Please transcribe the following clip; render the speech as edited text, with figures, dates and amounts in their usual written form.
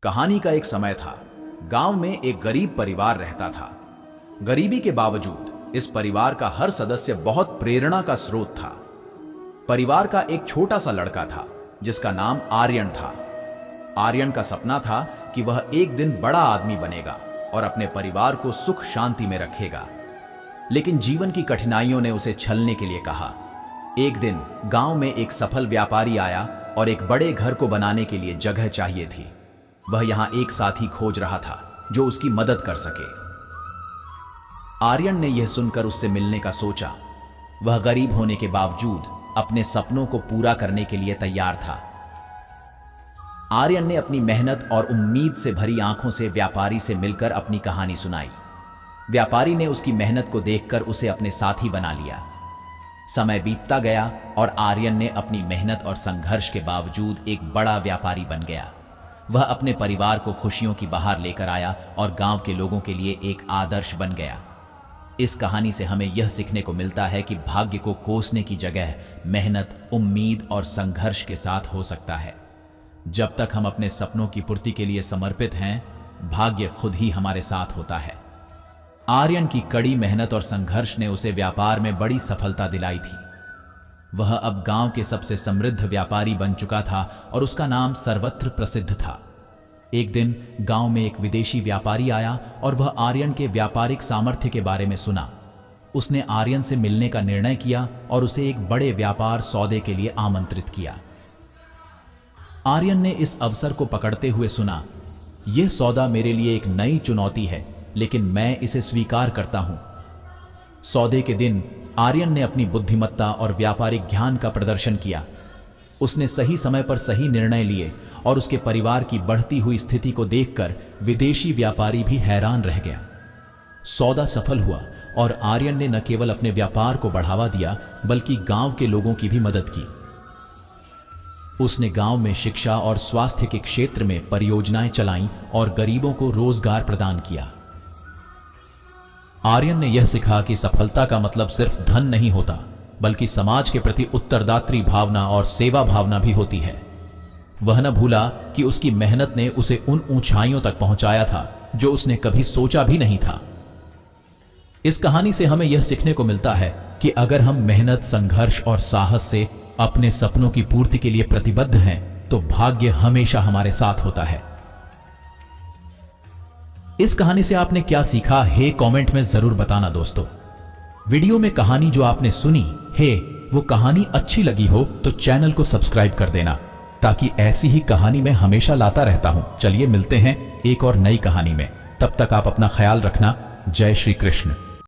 कहानी का एक समय था। गांव में एक गरीब परिवार रहता था। गरीबी के बावजूद इस परिवार का हर सदस्य बहुत प्रेरणा का स्रोत था। परिवार का एक छोटा सा लड़का था जिसका नाम आर्यन था। आर्यन का सपना था कि वह एक दिन बड़ा आदमी बनेगा और अपने परिवार को सुख शांति में रखेगा। लेकिन जीवन की कठिनाइयों ने उसे छलने के लिए कहा। एक दिन गांव में एक सफल व्यापारी आया और एक बड़े घर को बनाने के लिए जगह चाहिए थी। वह यहां एक साथी खोज रहा था जो उसकी मदद कर सके। आर्यन ने यह सुनकर उससे मिलने का सोचा। वह गरीब होने के बावजूद अपने सपनों को पूरा करने के लिए तैयार था। आर्यन ने अपनी मेहनत और उम्मीद से भरी आंखों से व्यापारी से मिलकर अपनी कहानी सुनाई। व्यापारी ने उसकी मेहनत को देखकर उसे अपने साथी बना लिया। समय बीतता गया और आर्यन ने अपनी मेहनत और संघर्ष के बावजूद एक बड़ा व्यापारी बन गया। वह अपने परिवार को खुशियों की बहार लेकर आया और गांव के लोगों के लिए एक आदर्श बन गया। इस कहानी से हमें यह सीखने को मिलता है कि भाग्य को कोसने की जगह मेहनत, उम्मीद और संघर्ष के साथ हो सकता है। जब तक हम अपने सपनों की पूर्ति के लिए समर्पित हैं, भाग्य खुद ही हमारे साथ होता है। आर्यन की कड़ी मेहनत और संघर्ष ने उसे व्यापार में बड़ी सफलता दिलाई थी। वह अब गांव के सबसे समृद्ध व्यापारी बन चुका था और उसका नाम सर्वत्र प्रसिद्ध था। एक दिन गांव में एक विदेशी व्यापारी आया और वह आर्यन के व्यापारिक सामर्थ्य के बारे में सुना। उसने आर्यन से मिलने का निर्णय किया और उसे एक बड़े व्यापार सौदे के लिए आमंत्रित किया। आर्यन ने इस अवसर को पकड़ते हुए सुना, यह सौदा मेरे लिए एक नई चुनौती है, लेकिन मैं इसे स्वीकार करता हूं। सौदे के दिन आर्यन ने अपनी बुद्धिमत्ता और व्यापारिक ज्ञान का प्रदर्शन किया। उसने सही समय पर सही निर्णय लिए और उसके परिवार की बढ़ती हुई स्थिति को देखकर विदेशी व्यापारी भी हैरान रह गया। सौदा सफल हुआ और आर्यन ने न केवल अपने व्यापार को बढ़ावा दिया बल्कि गांव के लोगों की भी मदद की। उसने गांव में शिक्षा और स्वास्थ्य के क्षेत्र में परियोजनाएं चलाईं और गरीबों को रोजगार प्रदान किया। आर्यन ने यह सीखा कि सफलता का मतलब सिर्फ धन नहीं होता, बल्कि समाज के प्रति उत्तरदायित्व भावना और सेवा भावना भी होती है। वह न भूला कि उसकी मेहनत ने उसे उन ऊंचाइयों तक पहुंचाया था जो उसने कभी सोचा भी नहीं था। इस कहानी से हमें यह सीखने को मिलता है कि अगर हम मेहनत, संघर्ष और साहस से अपने सपनों की पूर्ति के लिए प्रतिबद्ध हैं, तो भाग्य हमेशा हमारे साथ होता है। इस कहानी से आपने क्या सीखा है, कमेंट में जरूर बताना दोस्तों। वीडियो में कहानी जो आपने सुनी है वो कहानी अच्छी लगी हो तो चैनल को सब्सक्राइब कर देना, ताकि ऐसी ही कहानी मैं हमेशा लाता रहता हूं। चलिए मिलते हैं एक और नई कहानी में। तब तक आप अपना ख्याल रखना। जय श्री कृष्ण।